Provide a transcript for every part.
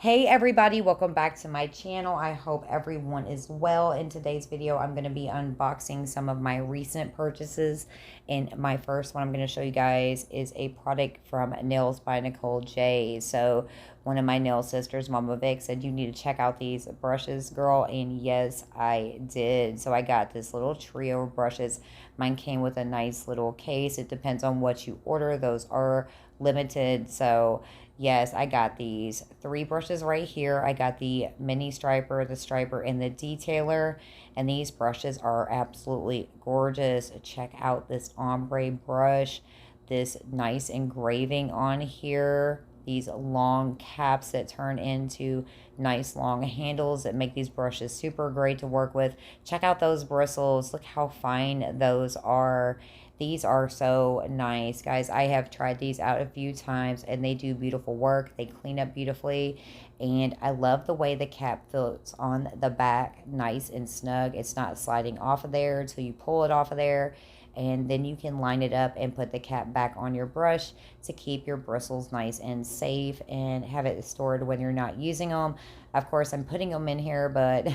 Hey everybody, welcome back to my channel. I hope everyone is well. In today's video, I'm going to be unboxing some of my recent purchases. And my first one I'm going to show you guys is a product from Nailz by Nicole J. So one of my nail sisters, Mama Vic, said you need to check out these brushes, girl. And yes, I did. So I got this little trio of brushes. Mine came with a nice little case. It depends on what you order. Those are limited. So yes, I got these three brushes right here. I got the mini striper, the striper, and the detailer. And these brushes are absolutely gorgeous. Check out this ombre brush. This nice engraving on here. These long caps that turn into nice long handles that make these brushes super great to work with. Check out those bristles. Look how fine those are. These are so nice, guys. I have tried these out a few times and they do beautiful work. They clean up beautifully. And I love the way the cap fits on the back, nice and snug. It's not sliding off of there until you pull it off of there. And then you can line it up and put the cap back on your brush to keep your bristles nice and safe and have it stored when you're not using them. Of course, I'm putting them in here, but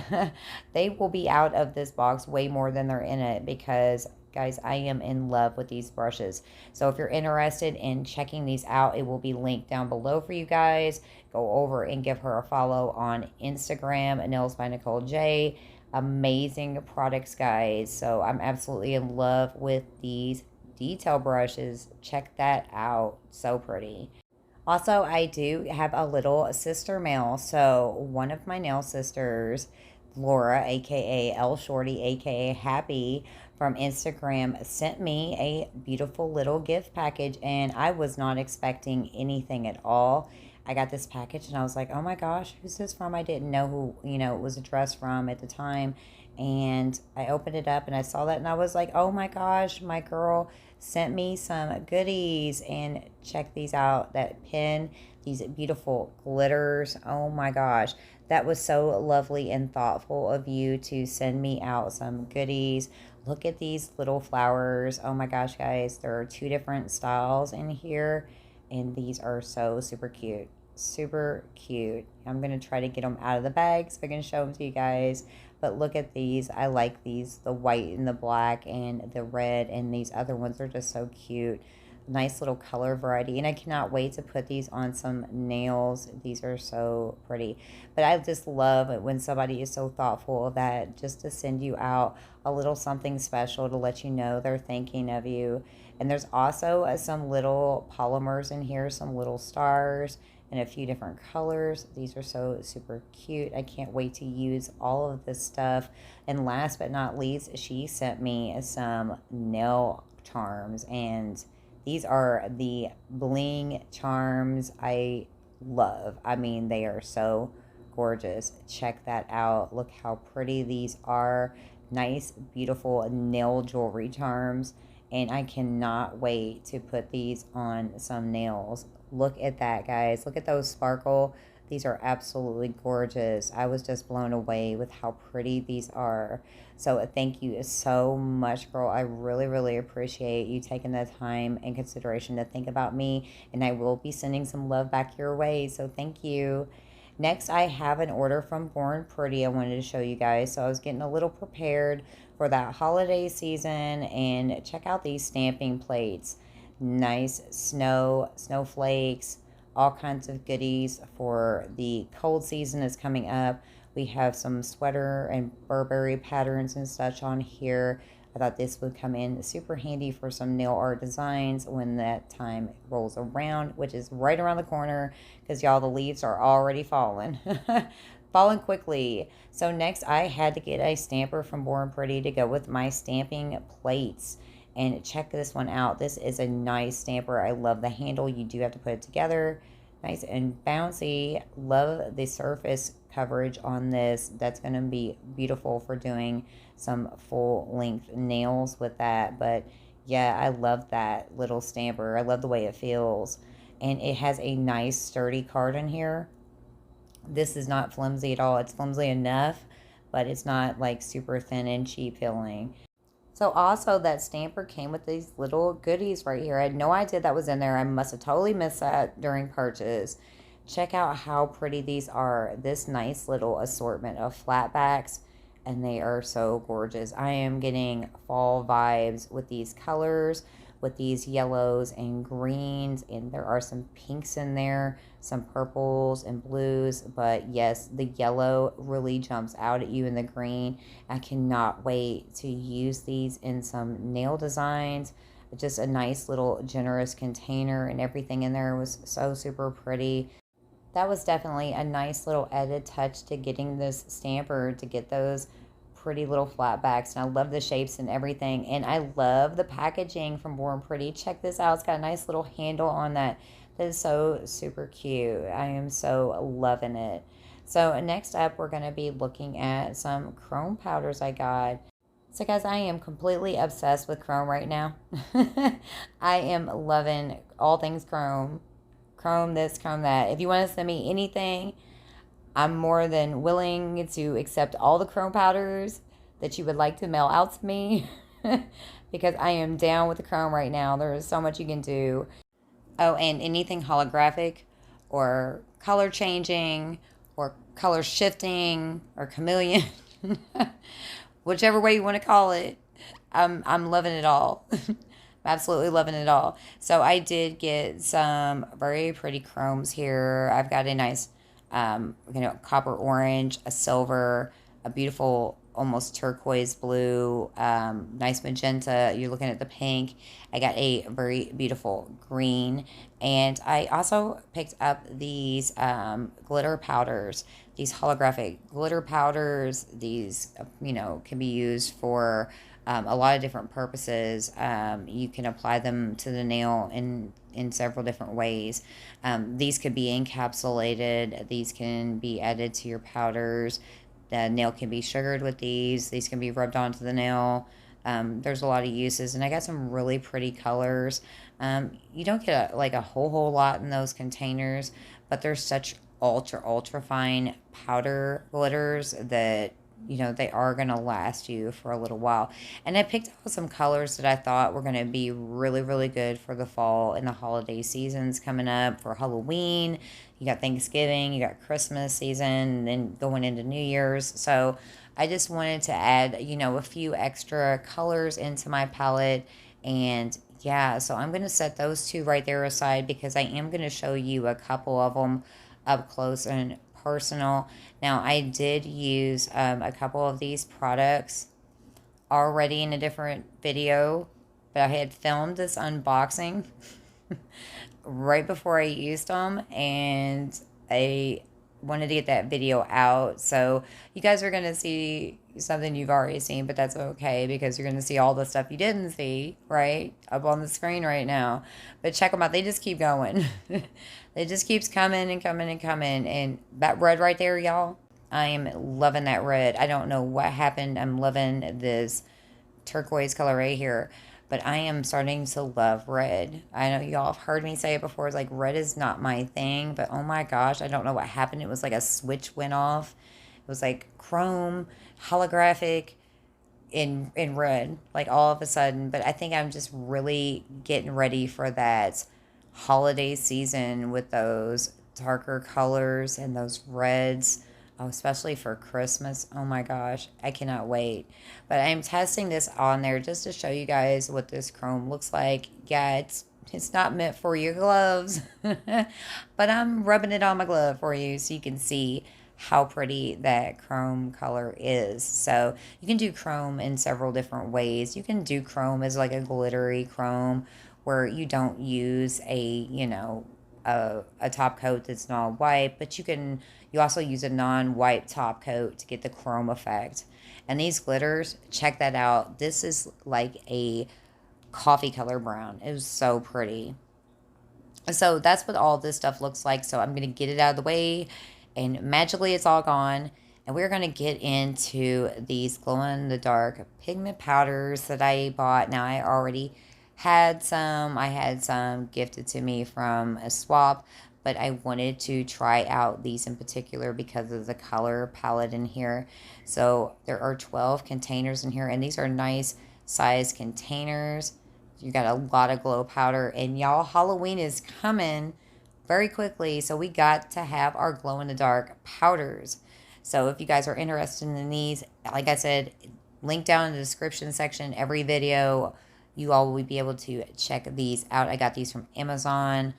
they will be out of this box way more than they're in it because guys, I am in love with these brushes. So if you're interested in checking these out, it will be linked down below for you guys. Go over and give her a follow on Instagram, Nailz by Nicole J. Amazing products, guys. So I'm absolutely in love with these detail brushes. Check that out. So pretty. Also, I do have a little sister mail. So one of my nail sisters, Laura, aka L Shorty, aka Happy, from Instagram, sent me a beautiful little gift package, and I was not expecting anything at all. I got this package and I was like, oh my gosh, who's this from? I didn't know who, it was addressed from at the time. And I opened it up and I saw that and I was like, oh my gosh, my girl sent me some goodies. And check these out. That pin, these beautiful glitters. Oh my gosh. That was so lovely and thoughtful of you to send me out some goodies. Look at these little flowers. Oh my gosh, guys. There are two different styles in here. And these are so super cute. Super cute. I'm going to try to get them out of the bag so I can show them to you guys. But look at these. I like these. The white and the black and the red. And these other ones are just so cute. Nice little color variety. And I cannot wait to put these on some nails. These are so pretty. But I just love it when somebody is so thoughtful of that, just to send you out a little something special to let you know they're thinking of you. And there's also some little polymers in here, some little stars and a few different colors. These are so super cute. I can't wait to use all of this stuff. And last but not least, she sent me some nail charms, and these are the bling charms I love. I mean, they are so gorgeous. Check that out. Look how pretty these are. Nice, beautiful nail jewelry charms. And I cannot wait to put these on some nails. Look at that, guys. Look at those sparkle. These are absolutely gorgeous. I was just blown away with how pretty these are. So thank you so much, girl. I really, really appreciate you taking the time and consideration to think about me. And I will be sending some love back your way. So thank you. Next, I have an order from Born Pretty I wanted to show you guys. So I was getting a little prepared for that holiday season. And check out these stamping plates. Nice snowflakes, all kinds of goodies for the cold season is coming up. We have some sweater and Burberry patterns and such on here. I thought this would come in super handy for some nail art designs when that time rolls around, which is right around the corner because y'all, the leaves are already falling. Falling quickly. So next I had to get a stamper from Born Pretty to go with my stamping plates. And check this one out. This is a nice stamper. I love the handle. You do have to put it together. Nice and bouncy. Love the surface coverage on this. That's going to be beautiful for doing some full length nails with that. But yeah, I love that little stamper. I love the way it feels. And it has a nice sturdy card in here. This is not flimsy at all. It's flimsy enough, but it's not like super thin and cheap feeling. So also that stamper came with these little goodies right here. I had no idea that was in there. I must have totally missed that during purchase. check out how pretty these are. This nice little assortment of flat backs, and they are so gorgeous. I am getting fall vibes with these colors, with these yellows and greens, and there are some pinks in there, some purples and blues, but yes, the yellow really jumps out at you in the green. I cannot wait to use these in some nail designs. Just a nice little generous container, and everything in there was so super pretty. That was definitely a nice little added touch to getting this stamper, to get those pretty little flat backs. And I love the shapes and everything. And I love the packaging from Born Pretty. Check this out. It's got a nice little handle on that. That is so super cute. I am so loving it. So next up, we're going to be looking at some chrome powders I got. So guys, I am completely obsessed with chrome right now. I am loving all things chrome. Chrome this, chrome that. If you want to send me anything, I'm more than willing to accept all the chrome powders that you would like to mail out to me. Because I am down with the chrome right now. There is so much you can do. Oh, and anything holographic or color changing or color shifting or chameleon. Whichever way you want to call it. I'm loving it all. Absolutely loving it all. So I did get some very pretty chromes here. I've got a nice, copper orange, a silver, a beautiful, almost turquoise blue, nice magenta. You're looking at the pink. I got a very beautiful green. And I also picked up these glitter powders, these holographic glitter powders. These, can be used for a lot of different purposes. You can apply them to the nail in several different ways. These could be encapsulated. These can be added to your powders. The nail can be sugared with these. These can be rubbed onto the nail. There's a lot of uses, and I got some really pretty colors. You don't get a whole lot in those containers, but they're such ultra fine powder glitters that they are going to last you for a little while. And I picked out some colors that I thought were going to be really good for the fall and the holiday seasons coming up. For Halloween, you got Thanksgiving, you got Christmas season, and then going into New Year's. So I just wanted to add, a few extra colors into my palette. And yeah, so I'm going to set those two right there aside, because I am going to show you a couple of them up close and personal. Now, I did use a couple of these products already in a different video, but I had filmed this unboxing right before I used them, and I wanted to get that video out. So you guys are going to see something you've already seen, but that's okay, because you're going to see all the stuff you didn't see, right, up on the screen right now. But check them out. They just keep going. It just keeps coming and coming and coming. And that red right there, y'all, I am loving that red. I don't know what happened. I'm loving this turquoise color right here. But I am starting to love red. I know y'all have heard me say it before. It's like, red is not my thing. But oh my gosh, I don't know what happened. It was like a switch went off. It was like chrome, holographic, in red, like all of a sudden. But I think I'm just really getting ready for that holiday season with those darker colors and those reds. Oh, especially for Christmas. Oh my gosh, I cannot wait. But I'm testing this on there just to show you guys what this chrome looks like. Yeah, it's not meant for your gloves, but I'm rubbing it on my glove for you so you can see how pretty that chrome color is. So you can do chrome in several different ways. You can do chrome as like a glittery chrome, where you don't use a top coat that's not white, but you also use a non-white top coat to get the chrome effect. And these glitters, check that out. This is like a coffee color brown. It was so pretty. So that's what all this stuff looks like. So I'm going to get it out of the way, and magically it's all gone. And we're going to get into these glow-in-the-dark pigment powders that I bought. Now, I already had some. I had some gifted to me from a swap, but I wanted to try out these in particular because of the color palette in here. So there are 12 containers in here, and these are nice size containers. You got a lot of glow powder, and y'all, Halloween is coming very quickly. So we got to have our glow-in-the-dark powders. So if you guys are interested in these, like I said, link down in the description section, every video, you all will be able to check these out. I got these from Amazon.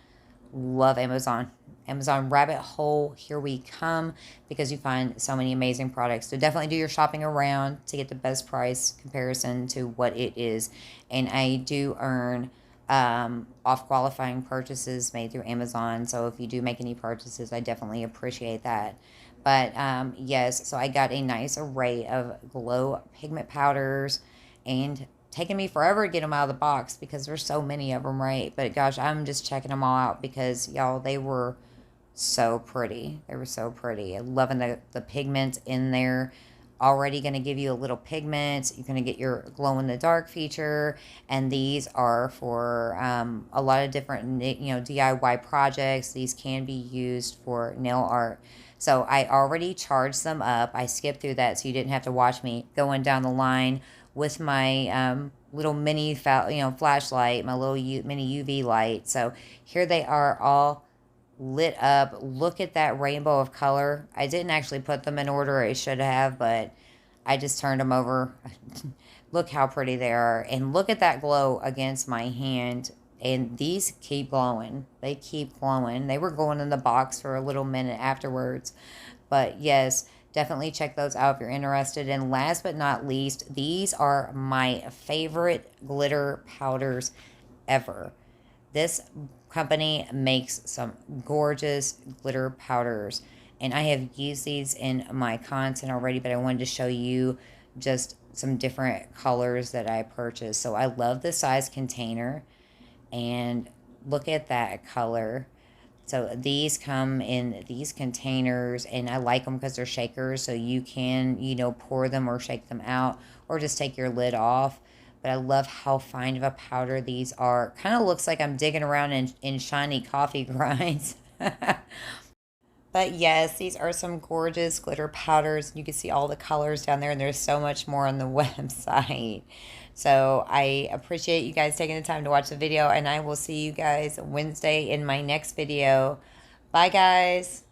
Love Amazon. Amazon rabbit hole, here we come, because you find so many amazing products. So definitely do your shopping around to get the best price comparison to what it is. And I do earn off qualifying purchases made through Amazon. So if you do make any purchases, I definitely appreciate that. But yes, so I got a nice array of glow pigment powders, and taking me forever to get them out of the box because there's so many of them, right? But gosh, I'm just checking them all out because y'all, they were so pretty. They were so pretty. I'm loving the pigment in there. Already going to give you a little pigment. You're going to get your glow in the dark feature, and these are for a lot of different DIY projects. These can be used for nail art. So I already charged them up. I skipped through that so you didn't have to watch me going down the line with my little mini flashlight, my little mini UV light. So here they are, all lit up. Look at that rainbow of color. I didn't actually put them in order. I should have, but I just turned them over. Look how pretty they are. And look at that glow against my hand. And these keep glowing. They keep glowing. They were going in the box for a little minute afterwards. But yes, definitely check those out if you're interested. And last but not least, these are my favorite glitter powders ever. This company makes some gorgeous glitter powders. And I have used these in my content already, but I wanted to show you just some different colors that I purchased. So I love the size container. And look at that color. So these come in these containers, and I like them because they're shakers, so you can, pour them or shake them out or just take your lid off. But I love how fine of a powder these are. Kind of looks like I'm digging around in shiny coffee grinds. But yes, these are some gorgeous glitter powders. You can see all the colors down there, and there's so much more on the website. So I appreciate you guys taking the time to watch the video, and I will see you guys Wednesday in my next video. Bye, guys.